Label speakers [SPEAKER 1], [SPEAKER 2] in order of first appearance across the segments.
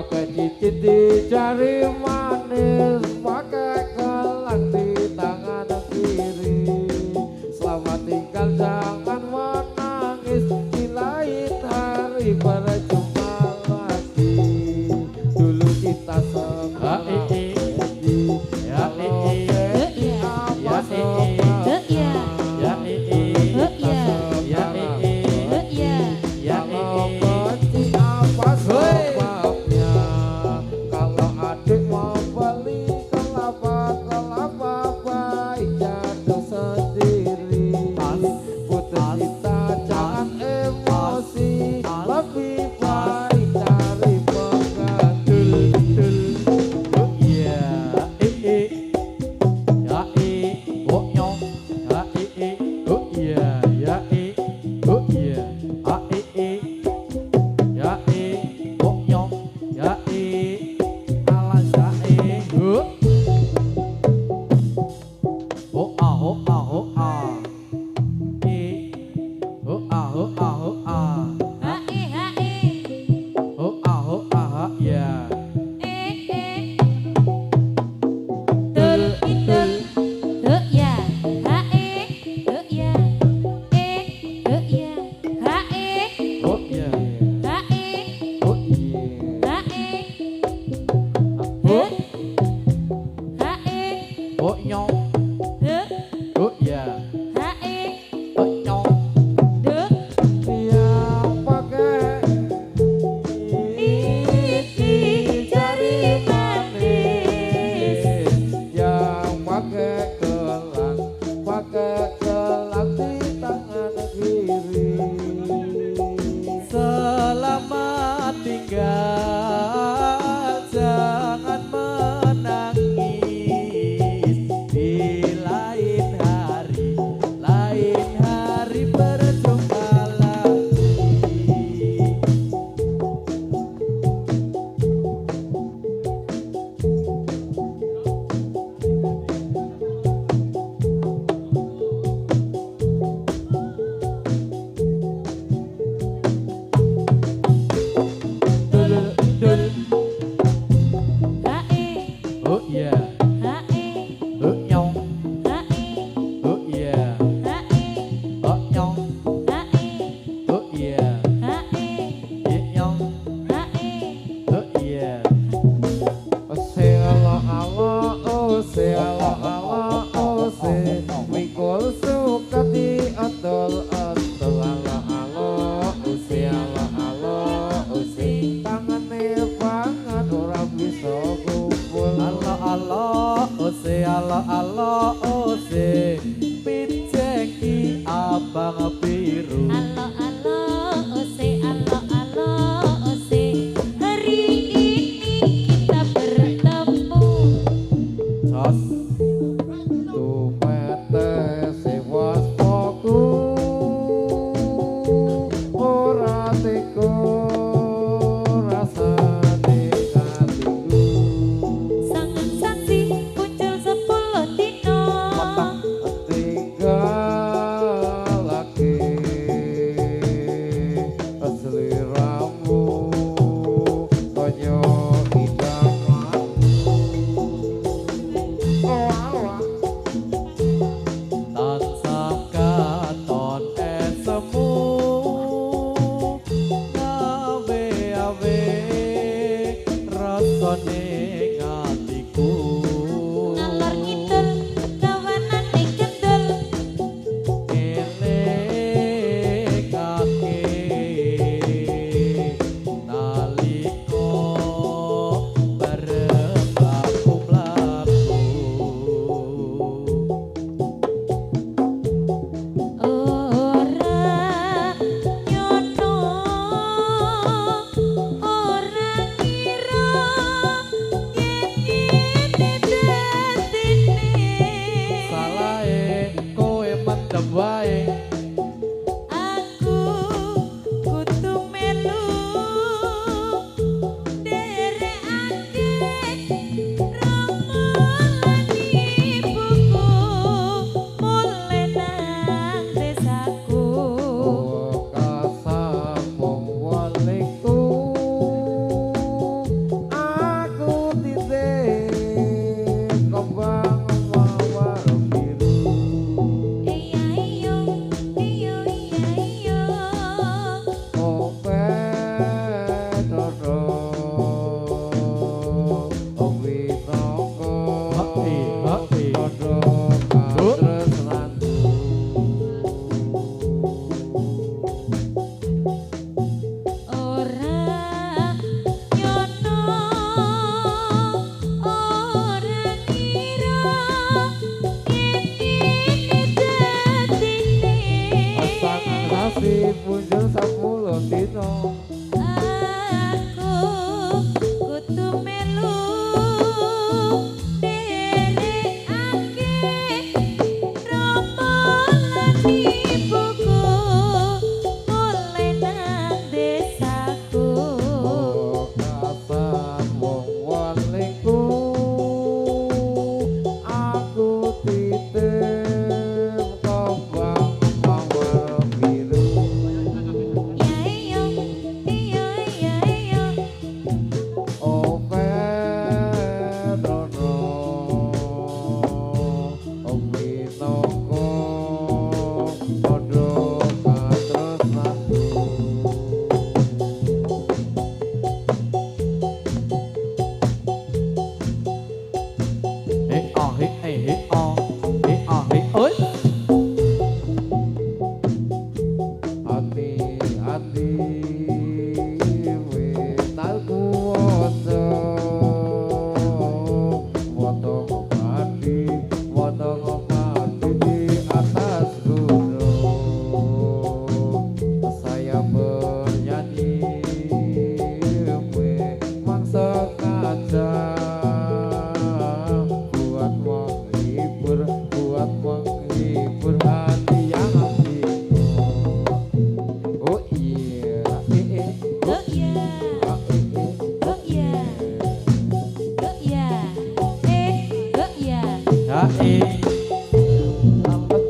[SPEAKER 1] pakai cincin di jari manis, pakai gelang di tangan kiri. Selamat tinggal jangan menangis, di lain hari berjumpa lagi. Dulu kita sekolah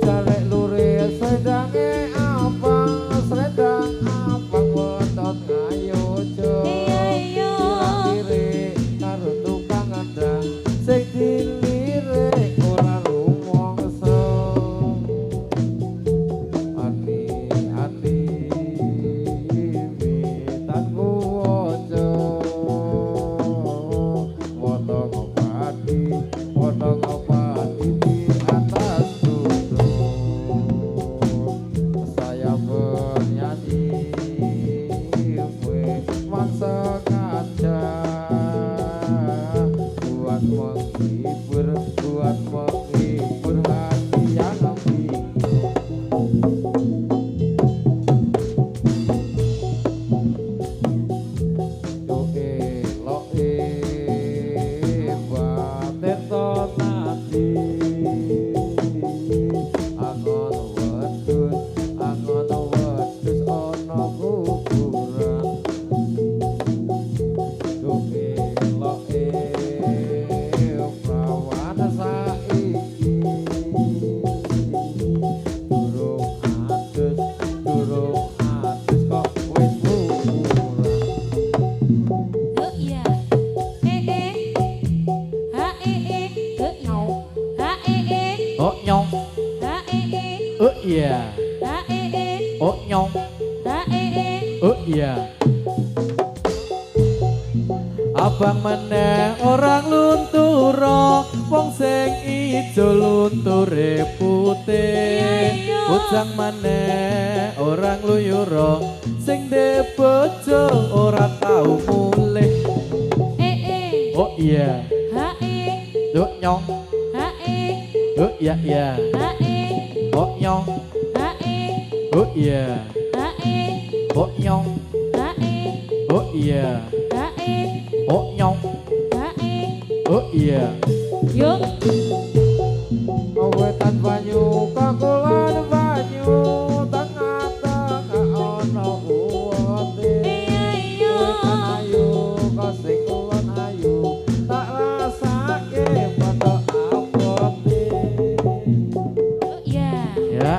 [SPEAKER 1] Jarek lure sedange abang sedang abang weton ngayo jo kira-kire karo tukang andang sing dilirik ora rumangsa ati mitanku aja wono ngopati di atas saya bernyanyi mangsa kaca buat menghibur hati yang bingung abang meneh orang lunturo wong sing ijo lunture putih ujang meneh orang luyuro sing de bojo ora tau mulih oh iya yuk nyong oh iya iya oh nyong oh iya oh nyong oh iya oh nyong oh iya yuk wetan banyu kakulan banyu tengah-tengah ono uwate wetan ayu kasih kulon ayu tak rasake pada abote ya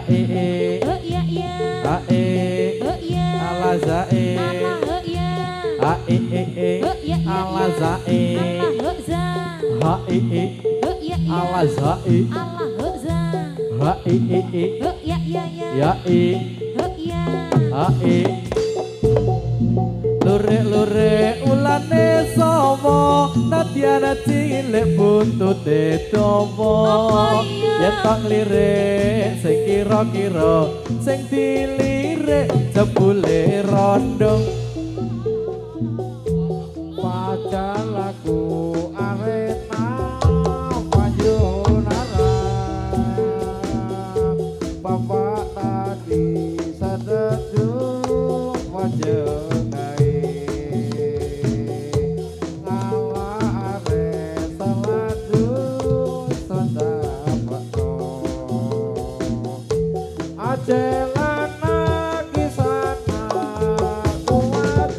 [SPEAKER 1] ala zae ala zae ala zae lure ulane somo nadiana cilik buntute dawa yen tak lirik sing kira-kira sing dilirik jebule rondo pacar lagu arena panjunara bapak tadi sededuk wajengai ngalah are seladu sedapatno ajelana kisana kuat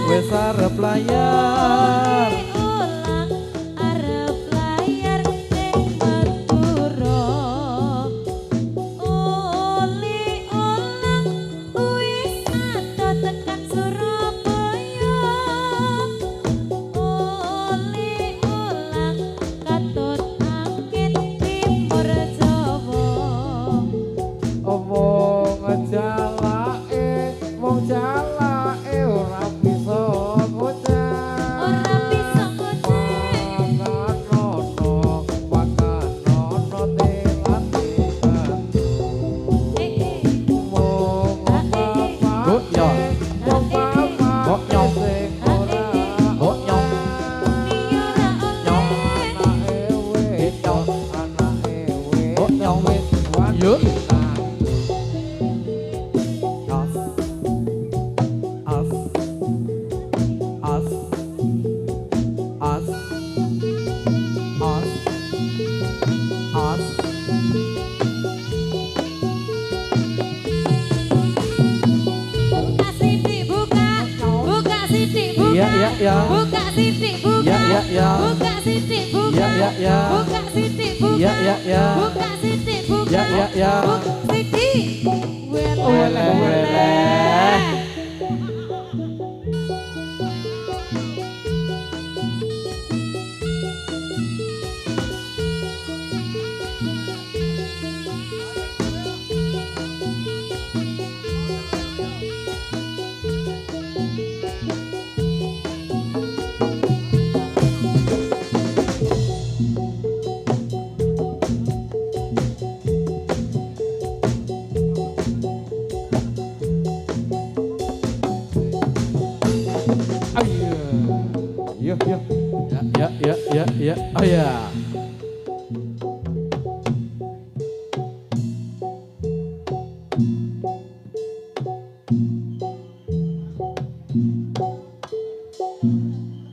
[SPEAKER 1] wes arep layar
[SPEAKER 2] arep layar ning Madura oli olang wis adoh tekan Surabaya oli olang katut angin timur Jawa
[SPEAKER 1] omong jalake mong jalake ora bisa bocah nyong wis
[SPEAKER 3] Yuk.
[SPEAKER 1] as as as as as
[SPEAKER 2] Buka sidik buka, buka sidik buka,
[SPEAKER 1] Iya, iya, iya.
[SPEAKER 2] buka sidik buka,
[SPEAKER 1] Iya, iya, iya.
[SPEAKER 2] buka sidik buka,
[SPEAKER 1] Iya, iya, iya.
[SPEAKER 2] buka sidik buka,
[SPEAKER 1] Iya, iya, iya.
[SPEAKER 2] buka sidik buka,
[SPEAKER 1] Iya, iya, iya.
[SPEAKER 2] buka sidik.
[SPEAKER 1] Weleh, weleh. Ayo. Yuk, yuk.
[SPEAKER 3] Ya. Oh ya.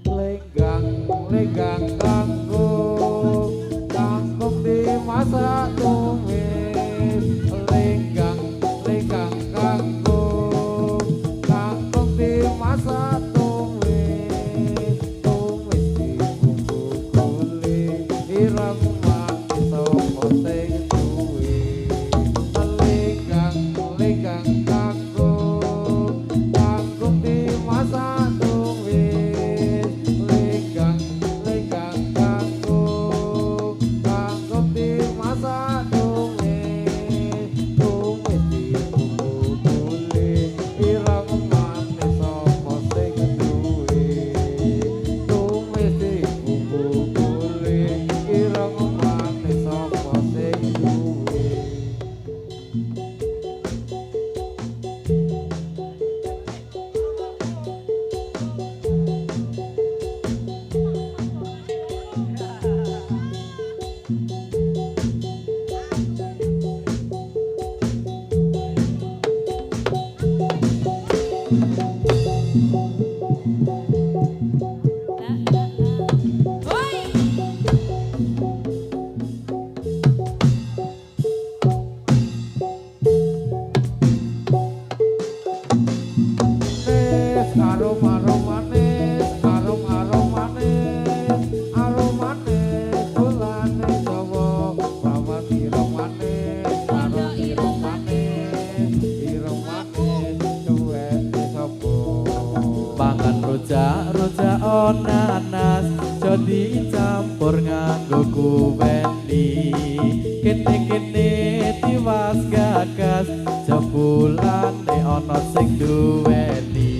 [SPEAKER 1] Lenggang, lenggang kangkung, kangkung dimasak tumis. Lenggang, lenggang kangkung, kangkung dimasak tumis. Tumis dibumbu kulit, ireng mati sapa sing duwe. Lenggang, lenggang kangkung, kangkung dimasak tumis. Lenggang, lenggang kangkung, kangkung dimasak tumis. Tumis dibumbu kulit, ireng mati sapa sing duwe. Tumis dibumbu kulit, ireng mati sapa sing duwe.
[SPEAKER 2] Woi.
[SPEAKER 1] Manis, arom arom manis, arom arom manis, arom manis, tulane Jawa, rawat ireng manis, arom ireng manis, cuweke sapa?
[SPEAKER 3] Pangan rojak onanas, jadi campur nganggo kuweli. Kene-kene tiwas gagas, jebulane ana sing duweni.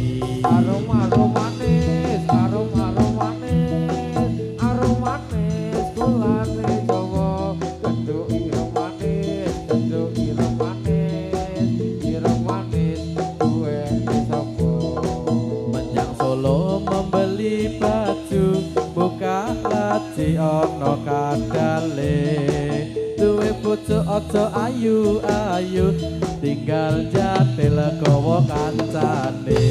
[SPEAKER 1] Arom arom manis, arom arom manis, arom manis, tulane Jawa, genduk ireng manis, ireng manis, cuweke sapa?
[SPEAKER 3] Menyang Solo membeli baju, buka laci ono kadale. Duwe bojo aja ayu-ayu, tinggal jate legowo kancane.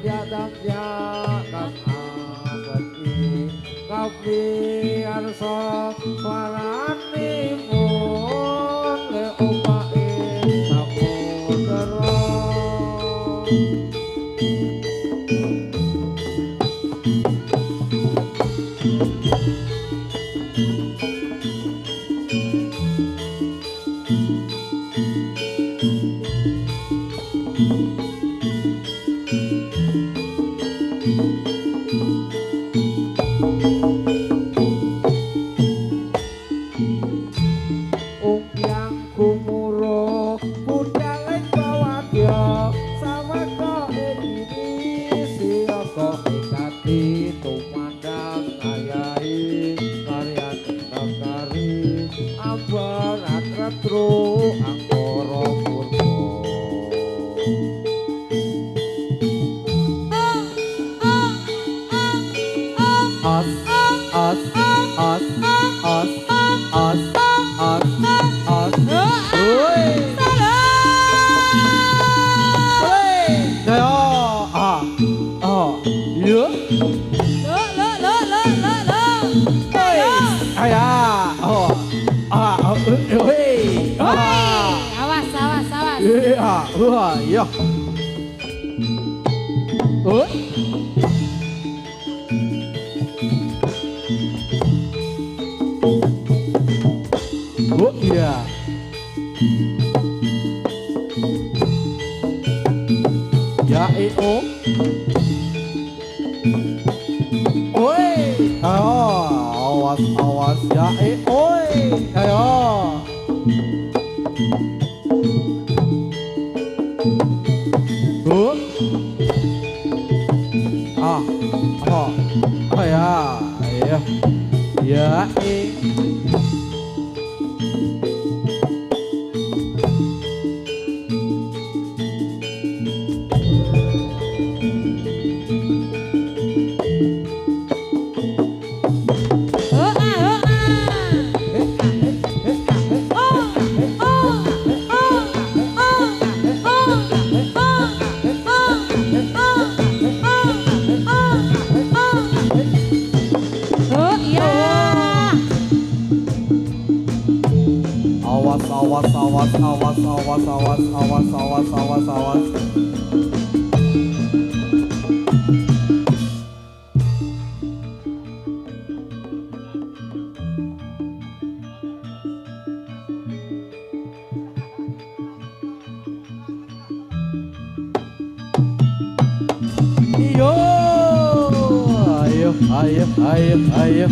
[SPEAKER 1] damja kang abadi kapi arsa swarane mun le omake samudra Umpiang kumuro kudaleng bawadya saweka iki siaka ikati tumandang ayahi karyan negari ambarat retro angkara purba
[SPEAKER 3] As, as, as, as, as, as, as. Oi. Oi. Jaya. Ya. Oi. Aya. Oi.
[SPEAKER 2] Awas, awas, awas.
[SPEAKER 3] Ya. Oi. Oh iya. Ya o. Oi. Ayo, awas awas ya oi. Ayo. Oh. Oh ya. Ya. Ya awas. Yo, ayo.